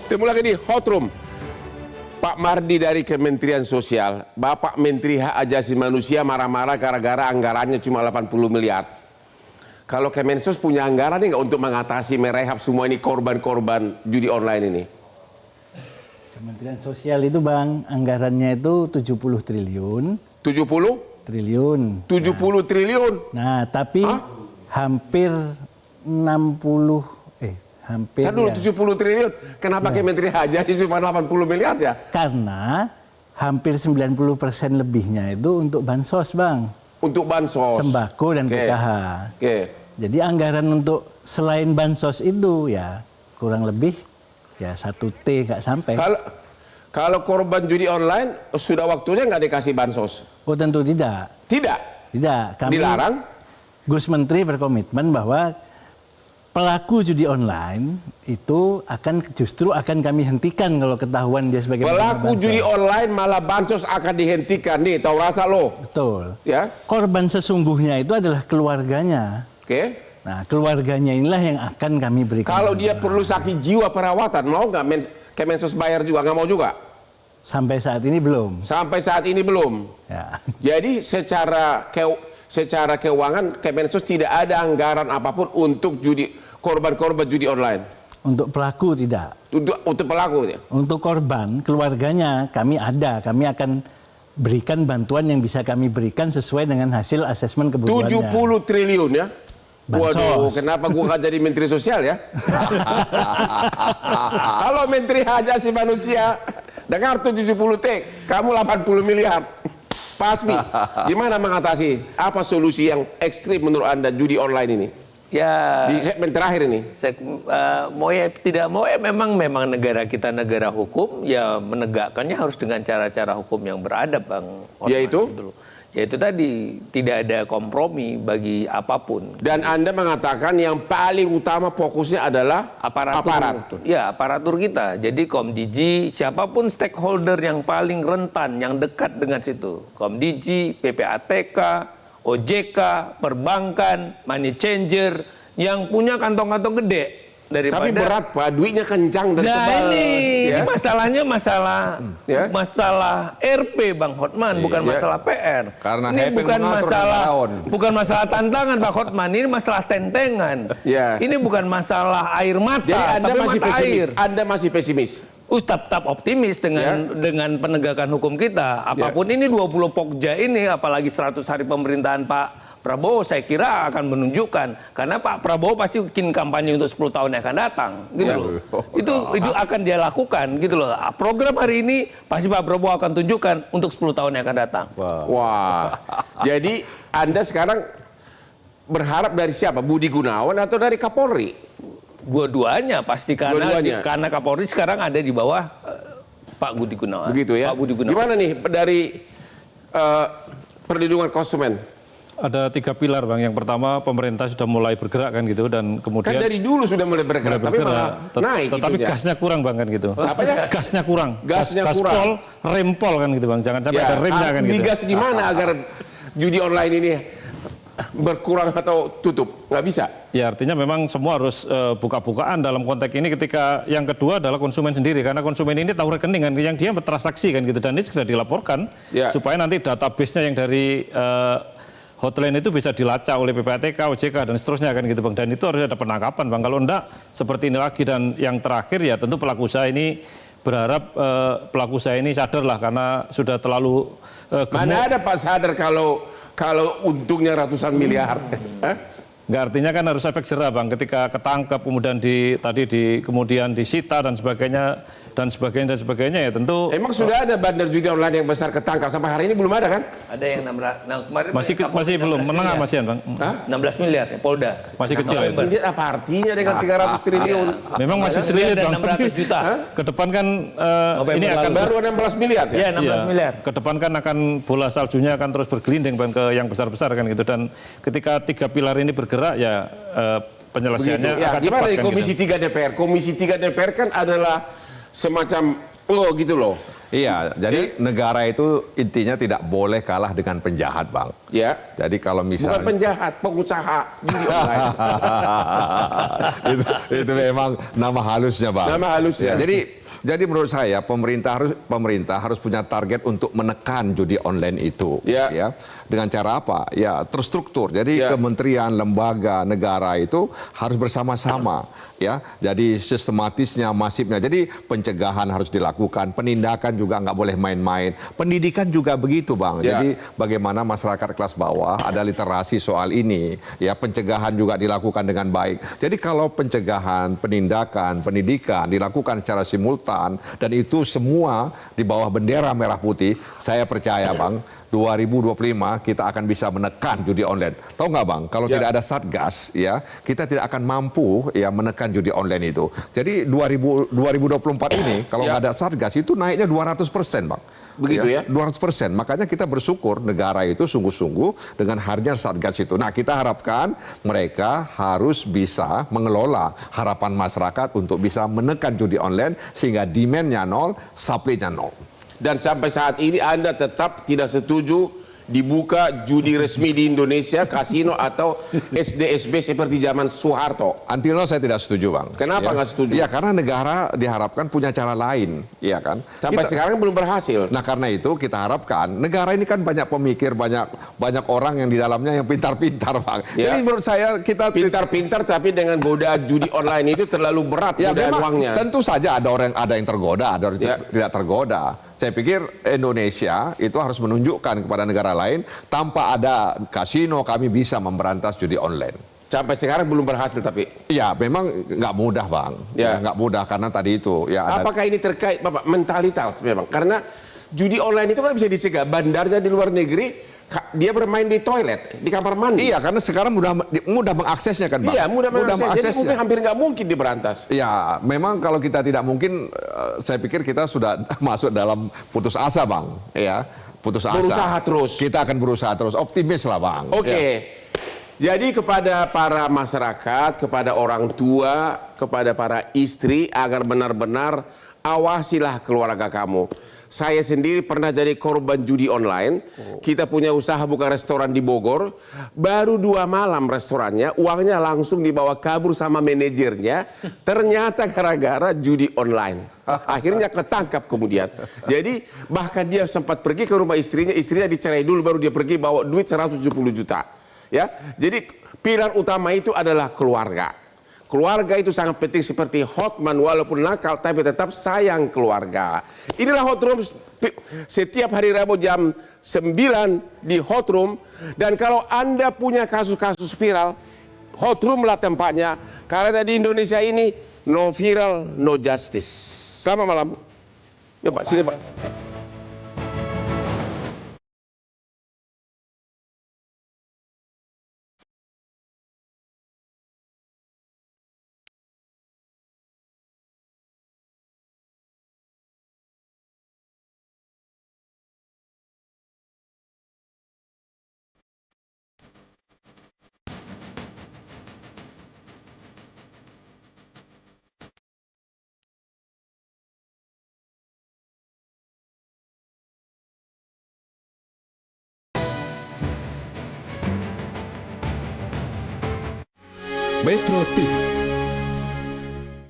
Temu lagi di Hot Room. Pak Mardi dari Kementerian Sosial, Bapak Menteri Hak Asasi Manusia marah-marah gara-gara anggarannya cuma 80 miliar. Kalau Kemensos punya anggaran nggak untuk mengatasi merehab semua ini korban-korban judi online ini? Kementerian Sosial itu Bang, anggarannya itu 70 triliun. 70? Triliun. 70 triliun? Nah, tapi hampir 60, hampir Kan dulu ya. 70 triliun, kenapa Kementerian Hak Asasi cuma 80 miliar ya? Karena hampir 90% lebihnya itu untuk bansos Bang. Untuk bansos. Sembako dan PKH. Jadi anggaran untuk selain bansos itu ya kurang lebih ya 1T nggak sampai. Kalau korban judi online sudah waktunya nggak dikasih bansos? Oh tentu tidak. Tidak? Tidak. Kami, dilarang? Gus Menteri berkomitmen bahwa pelaku judi online itu justru akan kami hentikan kalau ketahuan dia sebagai pelaku judi online malah bansos akan dihentikan nih, tahu rasa lo? Betul. Ya. Korban sesungguhnya itu adalah keluarganya. Oke. Nah, keluarganya inilah yang akan kami berikan. Kalau dia perlu sakit jiwa perawatan, mau nggak Kemensos bayar juga? Nggak mau juga? Sampai saat ini belum. Sampai saat ini belum. Ya. Jadi secara keuangan Kemensos tidak ada anggaran apapun untuk korban-korban judi online. Untuk pelaku tidak. Untuk pelaku ya. Untuk korban keluarganya kami ada. Kami akan berikan bantuan yang bisa kami berikan sesuai dengan hasil asesmen kebutuhannya. 70 triliun ya. Bansos. Waduh, kenapa gua nggak jadi Menteri Sosial ya? Halo Menteri Hak Asasi Manusia, dengar tuh 70T, kamu 80 miliar. Pak Asmi, gimana mengatasi? Apa solusi yang ekstrim menurut Anda judi online ini? Ya, di segmen terakhir ini. Mau ya tidak mau ya memang negara kita negara hukum, ya menegakkannya harus dengan cara-cara hukum yang beradab, Bang. Yaitu? Yaitu tadi tidak ada kompromi bagi apapun. Dan Anda mengatakan yang paling utama fokusnya adalah aparat. Ya, aparatur kita. Jadi Komdiji, siapapun stakeholder yang paling rentan, yang dekat dengan situ. Komdiji, PPATK, OJK, perbankan, money changer, yang punya kantong-kantong gede. Tapi berat Pak, duitnya kencang dan tebal. Ini masalahnya masalah RP Bang Hotman, bukan masalah PR. Karena ini bukan masalah tantangan Pak Hotman, ini masalah tentengan. Ini bukan masalah air mata. Jadi Anda tapi masih mata pesimis. air. Anda masih pesimis. Tetap optimis dengan penegakan hukum kita. Apapun ini 20 Pokja ini, apalagi 100 hari pemerintahan Pak Prabowo, saya kira akan menunjukkan, karena Pak Prabowo pasti bikin kampanye untuk 10 tahun yang akan datang, gitu loh. Itu akan dia lakukan, gitu loh. Program hari ini pasti Pak Prabowo akan tunjukkan untuk 10 tahun yang akan datang. Wah. Jadi Anda sekarang berharap dari siapa? Budi Gunawan atau dari Kapolri? Dua-duanya pasti, karena Kapolri sekarang ada di bawah Pak Budi Gunawan. Begitu ya. Pak Budi Gunawan. Gimana nih dari perlindungan konsumen? Ada 3 pilar Bang. Yang pertama, pemerintah sudah mulai bergerak kan gitu, dan kemudian kan dari dulu sudah mulai bergerak, tapi malah naik. Tetapi gasnya kurang Bang kan gitu. Apanya? Gasnya kurang. Gasnya kurang. Gaspol, rempol kan gitu Bang. Jangan sampai ada remnya kan gitu. Digas gimana agar judi online ini berkurang atau tutup? Nggak bisa. Ya artinya memang semua harus buka-bukaan dalam konteks ini. Ketika yang kedua adalah konsumen sendiri, karena konsumen ini tahu rekening kan, yang dia bertransaksi kan gitu, dan ini sudah dilaporkan supaya nanti database-nya yang dari hotline itu bisa dilacak oleh PPATK, OJK dan seterusnya kan gitu Bang. Dan itu harus ada penangkapan Bang. Kalau enggak seperti ini lagi. Dan yang terakhir ya tentu pelaku usaha ini berharap pelaku usaha ini sadar lah, karena sudah terlalu Mana ada Pak sadar kalau untungnya ratusan miliar. Nggak, artinya kan harus efek jerah Bang. Ketika ketangkep kemudian kemudian disita dan sebagainya ya tentu. Emang sudah ada bandar judi online yang besar ketangkap sampai hari ini belum ada kan? Ada yang 16, kemarin masih belum menengah masihan Bang. 16 miliar ya Polda. Masih kecil ya. Miliar apa artinya dengan 300 triliun? Memang masih sedikit Bang. 600 juta. Ke depan kan ini akan baru 16 miliar ya? Iya, 16 miliar. Ke depan kan akan bola saljunya akan terus bergelinding Bang ke yang besar-besar kan gitu, dan ketika 3 pilar ini bergerak ya penyelesaiannya akan gimana cepat nih kan Komisi gitu. 3 DPR? Komisi 3 DPR kan adalah semacam gitu loh. Iya, jadi negara itu intinya tidak boleh kalah dengan penjahat, Bang. Ya. Jadi kalau Bukan misalnya penjahat, pengusaha judi online. itu memang nama halusnya, Bang. Nama halusnya. Ya, jadi menurut saya pemerintah harus punya target untuk menekan judi online itu. Ya. Ya. Dengan cara apa? Ya terstruktur. Jadi Ya. kementerian, lembaga, negara itu harus bersama-sama. Ya. Jadi sistematisnya, masifnya. Jadi pencegahan harus dilakukan, penindakan juga nggak boleh main-main. Pendidikan juga begitu, Bang. Ya. Jadi bagaimana masyarakat kelas bawah ada literasi soal ini. Ya, pencegahan juga dilakukan dengan baik. Jadi kalau pencegahan, penindakan, pendidikan dilakukan secara simultan dan itu semua di bawah bendera merah putih, saya percaya, Bang, 2025 kita akan bisa menekan judi online. Tahu nggak, Bang? Kalau Ya. tidak ada Satgas, ya kita tidak akan mampu ya menekan judi online itu. Jadi 2024 ini kalau Ya. nggak ada Satgas itu naiknya 200%, Bang. Begitu ya? 200%. Makanya kita bersyukur negara itu sungguh-sungguh dengan hadirnya Satgas itu. Nah, kita harapkan mereka harus bisa mengelola harapan masyarakat untuk bisa menekan judi online sehingga demand-nya nol, supply-nya nol. Dan sampai saat ini Anda tetap tidak setuju dibuka judi resmi di Indonesia, kasino atau SDSB seperti zaman Soeharto. Until now saya tidak setuju, Bang. Kenapa nggak setuju? Ya karena negara diharapkan punya cara lain, ya kan? Sampai sekarang belum berhasil. Nah karena itu kita harapkan negara ini kan banyak pemikir, banyak orang yang di dalamnya yang pintar-pintar, Bang. Ya. Jadi menurut saya kita Pintar-pintar tapi dengan godaan judi online itu terlalu berat ya godaan memang uangnya. tentu saja ada yang tergoda, ada orang Ya. tidak tergoda. Saya pikir Indonesia itu harus menunjukkan kepada negara lain tanpa ada kasino kami bisa memberantas judi online. Sampai sekarang belum berhasil tapi. Ya memang nggak mudah, Bang. Ya. Nggak mudah karena tadi itu ya ada. Apakah ini terkait Bapak mentalitas memang? Karena judi online itu kan bisa dicegah. Bandarnya di luar negeri dia bermain di toilet, di kamar mandi. Iya, karena sekarang mudah mengaksesnya kan, Bang. Iya, mudah mengakses. Jadi mungkin hampir nggak mungkin diberantas. Ya, memang kalau kita tidak mungkin, saya pikir kita sudah masuk dalam putus asa, Bang. Ya, putus asa. Berusaha terus. Kita akan berusaha terus, optimis lah, Bang. Oke. Ya. Jadi kepada para masyarakat, kepada orang tua, kepada para istri agar benar-benar awasilah keluarga kamu. Saya sendiri pernah jadi korban judi online. Kita punya usaha buka restoran di Bogor. Baru 2 malam restorannya, uangnya langsung dibawa kabur sama manajernya. Ternyata gara-gara judi online. Akhirnya ketangkap kemudian. Jadi bahkan dia sempat pergi ke rumah istrinya dicerai dulu baru dia pergi bawa duit 170 juta. Ya, jadi pilar utama itu adalah keluarga. Keluarga itu sangat penting seperti Hotman walaupun nakal tapi tetap sayang keluarga. Inilah Hot Room setiap hari Rabu jam 9 di Hot Room. Dan kalau Anda punya kasus-kasus viral, Hot Room lah tempatnya. Karena di Indonesia ini no viral, no justice. Selamat malam. Ya Pak, sini Pak. Metro TV